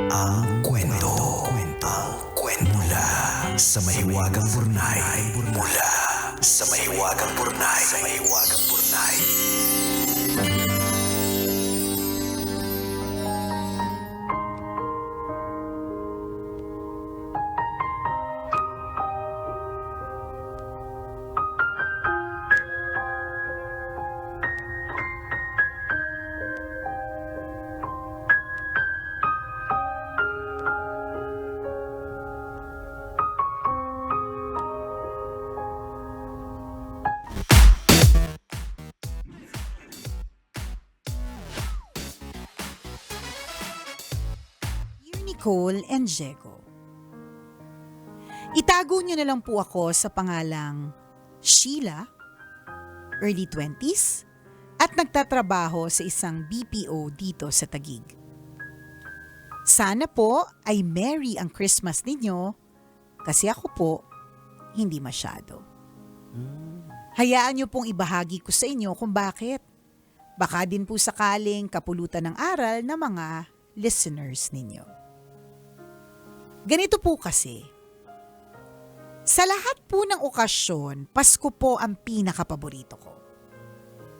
Ang kwento. Ang kwento. Mula sa mahiwagang Burnay. Mula sa mahiwagang Burnay. Sa mahiwagang Burnay. Nicole and Diego. Itago niyo na lang po ako sa pangalang Sheila, early 20s, at nagtatrabaho sa isang BPO dito sa Taguig. Sana po ay merry ang Christmas ninyo kasi ako po hindi masyado. Hayaan niyo pong ibahagi ko sa inyo kung bakit. Baka din po sakaling kapulutan ng aral ng mga listeners ninyo. Ganito po kasi, sa lahat po ng okasyon, Pasko po ang pinakapaborito ko.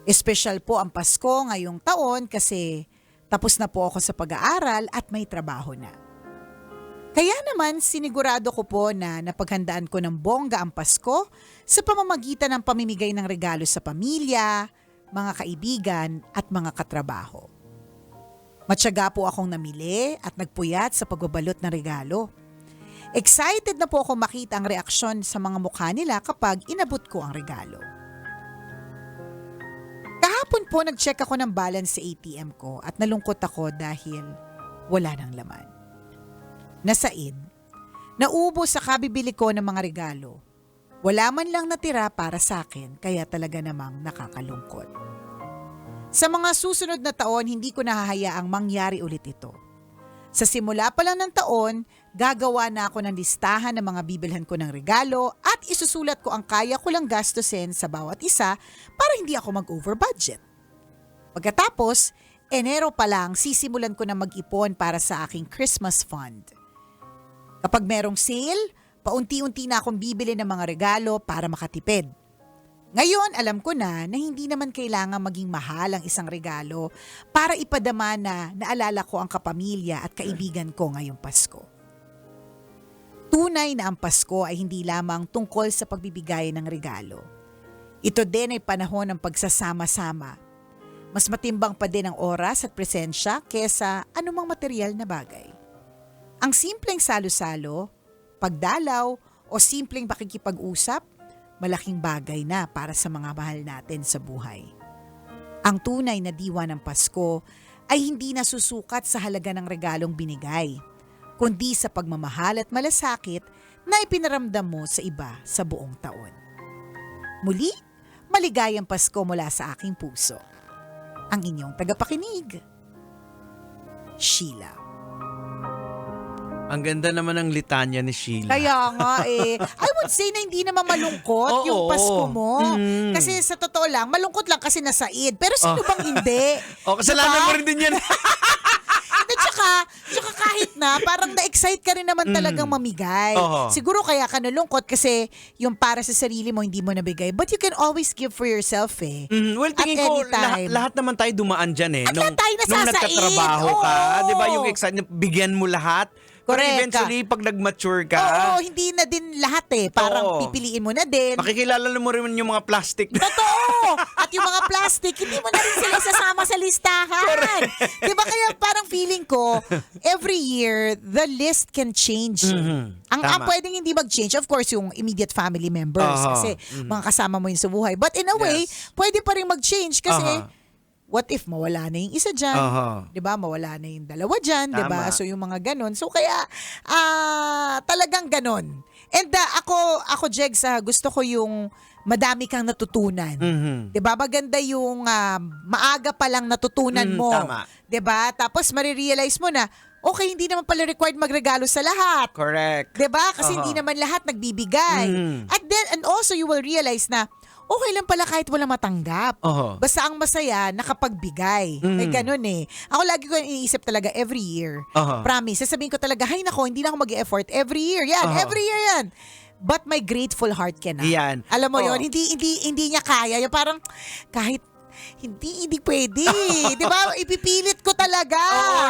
Espesyal po ang Pasko ngayong taon kasi tapos na po ako sa pag-aaral at may trabaho na. Kaya naman sinigurado ko po na napaghandaan ko ng bongga ang Pasko sa pamamagitan ng pamimigay ng regalo sa pamilya, mga kaibigan at mga katrabaho. Matyaga po akong namili at nagpuyat sa pagbabalot ng regalo. Excited na po akong makita ang reaksyon sa mga mukha nila kapag inabot ko ang regalo. Kahapon po nag-check ako ng balance sa ATM ko at nalungkot ako dahil wala nang laman. Nasaid, naubos sa kabibili ko ng mga regalo. Wala man lang natira para sa akin kaya talaga namang nakakalungkot. Sa mga susunod na taon, hindi ko nahahayaang mangyari ulit ito. Sa simula pa lang ng taon, gagawa na ako ng listahan ng mga bibilhan ko ng regalo at isusulat ko ang kaya ko lang gastusin sa bawat isa para hindi ako mag-over budget. Pagkatapos, Enero pa lang sisimulan ko na mag-ipon para sa aking Christmas fund. Kapag merong sale, paunti-unti na akong bibili ng mga regalo para makatipid. Ngayon, alam ko na hindi naman kailangan maging mahal ang isang regalo para ipadama na naalala ko ang kapamilya at kaibigan ko ngayong Pasko. Tunay na ang Pasko ay hindi lamang tungkol sa pagbibigay ng regalo. Ito din ay panahon ng pagsasama-sama. Mas matimbang pa din ang oras at presensya kesa anumang material na bagay. Ang simpleng salo-salo, pagdalaw o simpleng pakikipag-usap, malaking bagay na para sa mga mahal natin sa buhay. Ang tunay na diwa ng Pasko ay hindi nasusukat sa halaga ng regalong binigay, kundi sa pagmamahal at malasakit na ipinaramdam mo sa iba sa buong taon. Muli, maligayang Pasko mula sa aking puso. Ang inyong tagapakinig, Sheila. Ang ganda naman ng litanya ni Sheila. Kaya nga I would say na hindi naman malungkot yung Pasko mo. Kasi sa totoo lang, malungkot lang kasi nasaid. Pero sino bang hindi? Kasalanan mo rin din yan. Tsaka kahit na, parang na-excite ka rin naman talagang mamigay. Siguro kaya ka nalungkot kasi yung para sa sarili mo hindi mo nabigay. But you can always give for yourself Well, tingin ko, lahat naman tayo dumaan dyan At lahat tayo nasasaid. Nung nagtatrabaho ka, di ba yung excitement, bigyan mo lahat. Pero eventually, pag nag-mature ka... Oo, hindi na din lahat Parang pipiliin mo na din. Makikilala mo rin yung mga plastic. Totoo! At yung mga plastic, hindi mo na rin sila sasama sa listahan. Diba kaya parang feeling ko, every year, the list can change. Ang pwedeng hindi mag-change, of course, yung immediate family members. Kasi mga kasama mo yun sa buhay. But in a way, pwede pa rin mag-change kasi... What if mawala na yung isa dyan? 'Di ba? Mawala na yung dalawa dyan, 'di ba? So yung mga ganun. So kaya talagang ganun. And ako Jegs, gusto ko yung madami kang natutunan. 'Di ba? Maganda yung maaga pa lang natutunan mo. Tama. 'Di ba? Tapos marirealize mo na okay, hindi naman pala required magregalo sa lahat. Correct. 'Di ba? Kasi hindi naman lahat nagbibigay. And also you will realize na okay lang pala kahit wala matanggap. Oho. Basta ang masaya, nakapagbigay. May ganun eh. Ako lagi ko yung iniisip talaga every year. Promise, sasabihin ko talaga, hay nako, hindi na ako mag-effort every year. Yan, every year yan. But my grateful heart cannot. Yan. Alam mo yon, hindi niya kaya. Yung parang kahit hindi pwede. 'Di ba? Ipipilit ko talaga. Oo,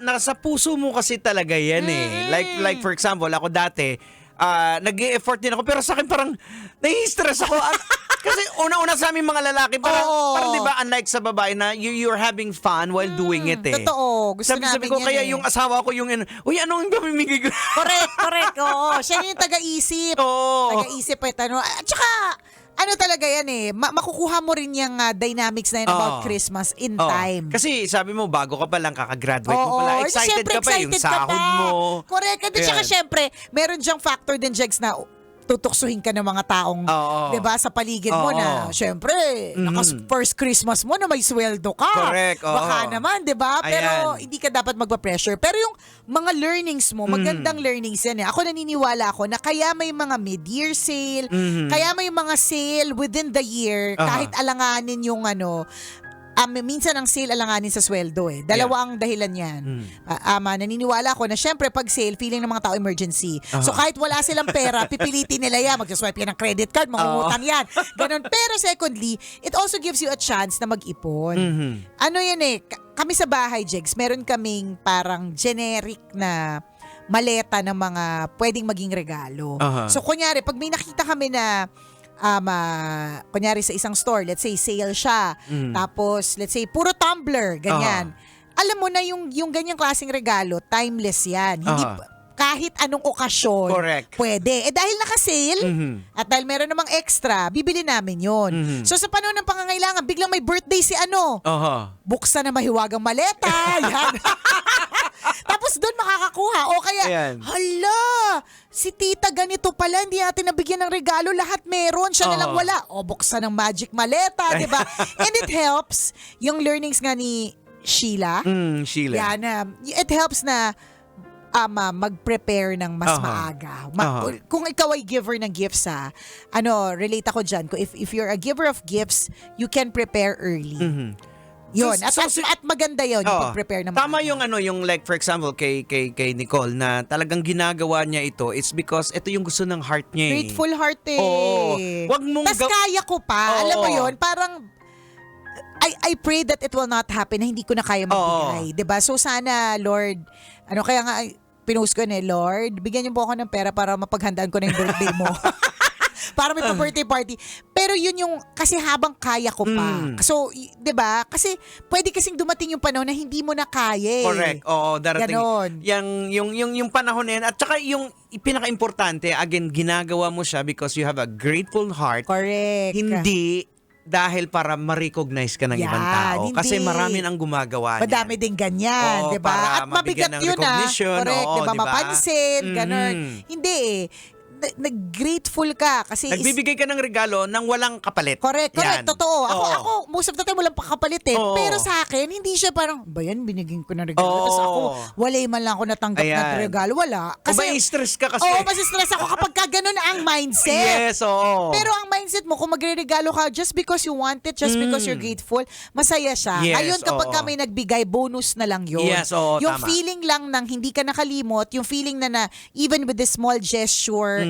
nasa puso mo kasi talaga yan eh. Like for example, ako dati, nag-e-effort din ako pero sa akin parang nai-stress ako. Kasi una-una sa aming mga lalaki, parang di ba, unlike sa babae na you're having fun while doing it eh. Totoo. Gusto Sabi namin ko, yan kaya eh. yung asawa ko yung, uy, anong pamimigay ko? Correct. Oo. Siya yung taga-isip. Oo. Taga-isip eh. At saka, ano talaga yan eh, makukuha mo rin yung dynamics na yun about Christmas in time. Kasi sabi mo, bago ka pa lang, kakagraduate mo pa lang, excited Siyempre, ka pa yung sahod mo. Correct. At saka Yan. syempre, meron diyang factor din, Jegs, na tutuksuhin ka ng mga taong, Oo. 'di ba, sa paligid mo na, syempre, first Christmas mo na may sweldo ka. Correct, oo. Baka naman, 'di ba? Pero Ayan. hindi ka dapat magpa-pressure. Pero yung mga learnings mo, magandang learnings yan eh. Ako naniniwala ako na kaya may mga mid-year sale, kaya may mga sale within the year, kahit alanganin yung minsan ang sale alanganin sa sweldo eh. Dalawa ang dahilan yan. Naniniwala ako na syempre pag sale, feeling ng mga tao emergency. So kahit wala silang pera, pipilitin nila yan. Magsaswipe yan ng credit card, mangungutang yan. Ganon. Pero secondly, it also gives you a chance na mag-ipon. Ano yan eh, kami sa bahay, Jegs, meron kaming parang generic na maleta ng mga pwedeng maging regalo. So kunyari, pag may nakita kami na kunyari sa isang store, let's say sale siya, tapos let's say puro tumbler, ganyan. Alam mo na yung ganyang klaseng regalo, timeless yan. Hindi kahit anong okasyon, Correct. pwede. Dahil naka-sale, at dahil meron namang extra, bibili namin yon. So sa panahon ng pangangailangan, biglang may birthday si buksan na mahiwagang maleta, yan. Tapos doon makakakuha. O kaya, Ayan. hala, si tita ganito pala, hindi natin nabigyan ng regalo, lahat meron, siya na lang wala. O buksan ng magic maleta, di ba? And it helps, yung learnings nga ni Sheila, Sheila. yan, it helps na mag-prepare ng mas maaga. Kung ikaw ay giver ng gifts, relate ako dyan. If you're a giver of gifts, you can prepare early. Yun. At maganda yun, yung pag-prepare ng Tama maaga. yung like for example kay Nicole na talagang ginagawa niya ito, it's because ito yung gusto ng heart niya eh. Grateful heart eh. Oo. Wag mong Tas kaya ko pa. Oo. Alam mo yun, parang I pray that it will not happen na hindi ko na kaya magbigay. 'Di ba? So sana, Lord, kaya nga pinost ko na, Lord, bigyan niyo po ako ng pera para mapaghandaan ko na yung birthday mo. Para may birthday party. Pero yun yung, kasi habang kaya ko pa. So, 'di ba? Kasi pwede kasing dumating yung panahon na hindi mo na kaya. Correct. Oo, darating. Ganon. Yung panahon na yan. At saka yung pinaka-importante, again, ginagawa mo siya because you have a grateful heart. Correct. Hindi dahil para ma-recognize ka ng ibang Yan, tao. hindi. Kasi marami nang gumagawa niyan. Madami din ganyan, Oo, 'di ba? para At mabigat mabigyan ng yun recognition. Correct, Oo, 'di ba? diba? Mapansin, ganun. Hindi eh. Nag-grateful ka kasi Nagbibigay ka ng regalo nang walang kapalit. Correct. Yan. Totoo. Oo. Ako, most of the time walang pakapalit eh. Oo. Pero sa akin, hindi siya parang, ba yan, binigyan ko ng regalo. Tapos ako, walay man lang ako natanggap Ayan. na regalo. Wala. O ba, stress ka kasi. Oo, masistress ako kapag ka ganun ang mindset. Yes, oo. Pero ang mindset mo, kung magre-regalo ka just because you want it, just because you're grateful, masaya siya. Yes, Ngayon, kapag oo. ka may nagbigay, bonus na lang yun. Yes, oo, yung tama. feeling lang ng hindi ka nakalimot, yung feeling na even with the small gesture,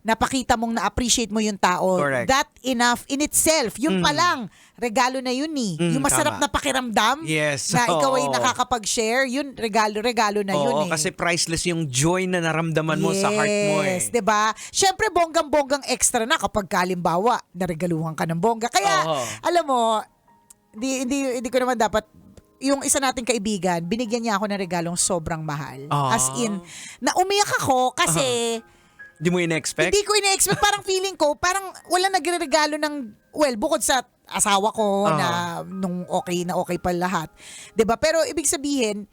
napakita mong na-appreciate mo yung tao. Correct. That enough in itself. Yung palang, regalo na yun eh. Yung masarap tama. na pakiramdam Yes, na ikaw ay oo. nakakapag-share, yun, regalo na yun Oo, eh. kasi priceless yung joy na naramdaman mo sa heart mo eh. Yes, 'di ba? Syempre bonggang-bonggang extra na kapag kalimbawa naregaluhan ka ng bongga. Kaya Oo. alam mo, hindi ko naman dapat yung isa nating kaibigan, binigyan niya ako ng regalong sobrang mahal. As in, naumiyak ako kasi Di mo in-expect? hindi ko ina-expect. Parang feeling ko, parang wala nagre-regalo ng, well, bukod sa asawa ko na nung okay pa lahat. 'Di ba? Pero ibig sabihin,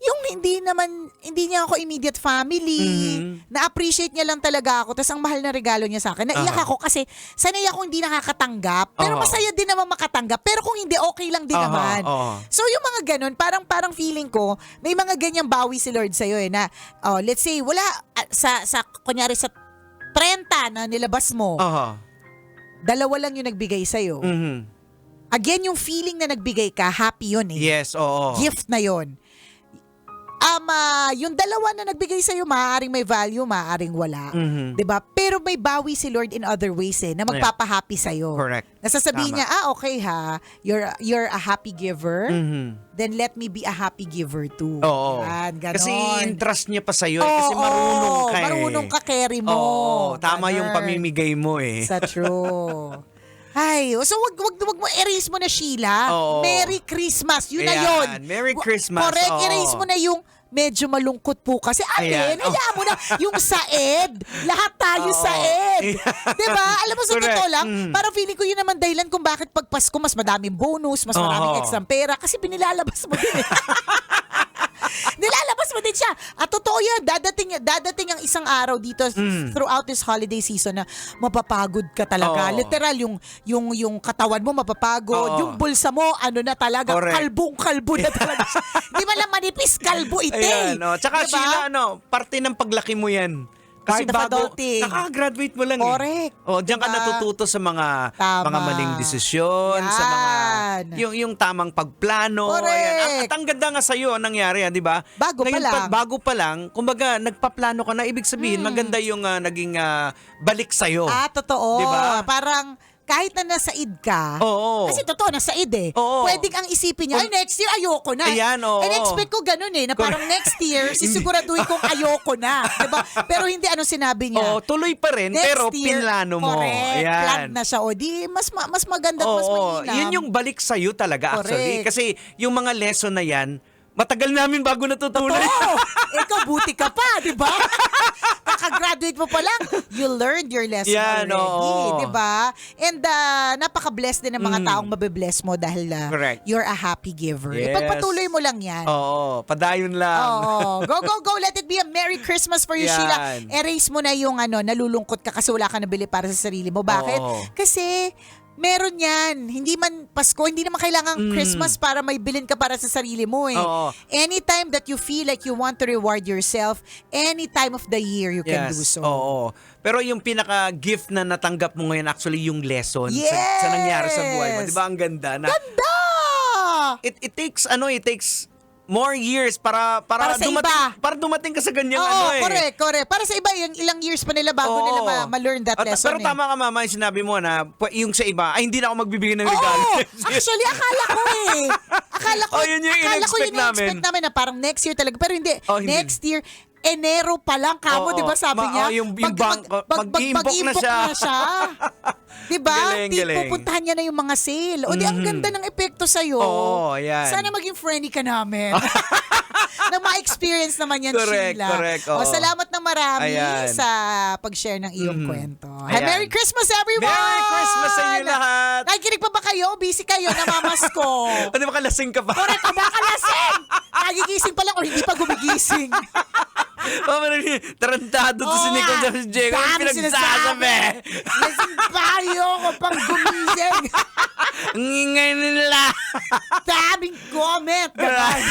yung hindi niya ako immediate family, na-appreciate niya lang talaga ako, tapos ang mahal na regalo niya sa akin, naiyak ako kasi sanay ako hindi nakakatanggap, pero masaya din naman makatanggap, pero kung hindi, okay lang din naman. So yung mga ganun, parang feeling ko, may mga ganyang bawi si Lord sa'yo na, let's say, wala, kunyari sa 30 na nilabas mo, dalawa lang yung nagbigay sa'yo. Mhm. Again, yung feeling na nagbigay ka, happy yun eh. Yes, oo. Gift na yun. Yung dalawa na nagbigay sa'yo, maaaring may value, maaaring wala. Mhm. 'Di ba? Pero may bawi si Lord in other ways na magpapahappy sa'yo. Correct. Nasasabihin Tama. niya, okay ha, you're a happy giver, Mhm. then let me be a happy giver too. Oo. Yan, ganon. Kasi i-entrust niya pa sa'yo kasi marunong ka eh. Marunong ka carry mo. Oo, tama yung Ganon. pamimigay mo eh. Sa true. Ay, so wag mo erase mo na, Sheila. Oo. Merry Christmas. Yun na Ayan, yun. Merry Christmas, Correct. oo. Erase mo na yung medyo malungkot po kasi. Ayan. Hayaan mo na yung saed. Lahat tayo Oo. saed. Diba? Alam mo, sa Correct. totoo lang, Mm. parang feeling ko yun naman dahilan kung bakit pag Pasko mas madaming bonus, mas maraming Oo. extra pera kasi binilalabas mo din eh. Nilalabas mo din siya. At totoo yan, dadating ang isang araw dito throughout this holiday season na mapapagod ka talaga. Oo. Literal, yung katawan mo mapapagod. Oo. Yung bulsa mo, ano na talaga, Correct. kalbong-kalbo na talaga siya. Di ba lang manipis, kalbo ite. Ayan, oh. Tsaka Diba? Sheila, parte ng paglaki mo yan. Kasi Part of adulting. nakagraduate mo lang Correct. eh. Oh, diyan ka Diba? natututo sa mga Tama. maling desisyon, sa mga Yan. yung tamang pagplano. Correct. Ayan. At ang ganda nga sa iyo ang nangyari, 'di ba? Bago pa Ngayon, lang. bago pa lang, kumbaga nagpaplano ka na, ibig sabihin maganda yung naging balik sa iyo. Totoo. Diba? Parang kahit na nasaid ka, Oo. kasi totoo, nasaid eh. Oo. Pwedeng ang isipin niya, ay next year ayoko na. Ayan, oo. And expect ko ganun na parang next year, sisiguraduhin kong ayoko na. Diba? Pero hindi anong sinabi niya. Oo, tuloy pa rin, Next pero year, pinlano mo. correct, Ayan. plan na siya. O di, mas maganda at mas Oo, mainam. yun yung balik sa'yo talaga actually. Correct. Kasi yung mga lesson na yan, matagal namin bago natutunan. Totoo. Ikaw, buti ka pa, di ba? Kaka-graduate mo pa lang, you learned your lesson Yan, already, oo. di ba? And napaka-blessed din ng mga taong mabibless mo dahil Correct. you're a happy giver. Yes. Ipagpatuloy mo lang yan. Oo, padayon lang. Oo. Go. Let it be a Merry Christmas for you, Yan. Sheila. Erase mo na yung nalulungkot ka kasi wala ka nabili para sa sarili mo. Bakit? Oo. Kasi meron yan. Hindi man Pasko, hindi naman kailangan Christmas para may bilin ka para sa sarili mo eh. Oo. Anytime that you feel like you want to reward yourself, any time of the year you can do so. Oo. Pero yung pinaka-gift na natanggap mo ngayon actually yung lesson sa nangyari sa buhay mo. Yes. Di ba ang ganda? Na Ganda! it takes more years para Para sa dumating iba. para dumating ka sa ganyang Oo, eh. correct. Para sa iba, yung ilang years pa nila bago Oo. nila ma-learn that lesson. Pero tama ka mama, yung sinabi mo na yung sa iba, ay hindi na ako magbibigay ng regalo. Oo! Actually, akala ko eh. Akala ko Yun yung akala ko in-expect namin. namin na parang next year talaga. Pero hindi. Oh, hindi. Next year, Enero pa lang kamo, Oo. di ba sabi niya? Yung bank, mag-iimbok na siya. Di ba? Galing. Pupuntahan niya na yung mga sale. O di, ang ganda ng epekto sa'yo. Oo, ayan. Sana maging friendly ka namin. na ma-experience naman yan, Correct, Sheila. correct, oo. Salamat ng marami Ayan. sa pag-share ng iyong kwento. Ayan. Merry Christmas, everyone! Merry Christmas sa inyo lahat! Nakikinig pa ba kayo? Busy kayo, namamasko. O di ba kalasing ka pa? Correct, bakalasing! Nagigising pa lang o hindi pa gumigising. Tarantado to si Oo Nicole nga. at si Diego. Ang Dami pinagsasabi. Lasing tayo ko pang gumising. Ang ingay nila. Daming comment. Ganon.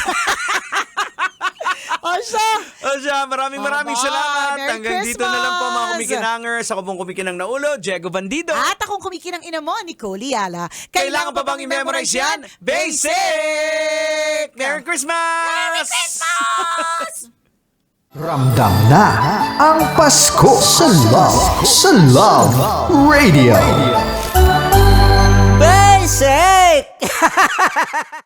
O siya. Maraming Bye. salamat. Merry Hanggang dito na lang po mga Christmas. kumikinangers. Ako pong kumikinang na ulo, Diego Bandido. At akong kumikinang ina mo, Nicole Yala. Kailangan pa bang i-memorize yan? Basic! Merry Christmas! Merry Christmas! Ramdam na ang Pasko sa Love Radio. Basic!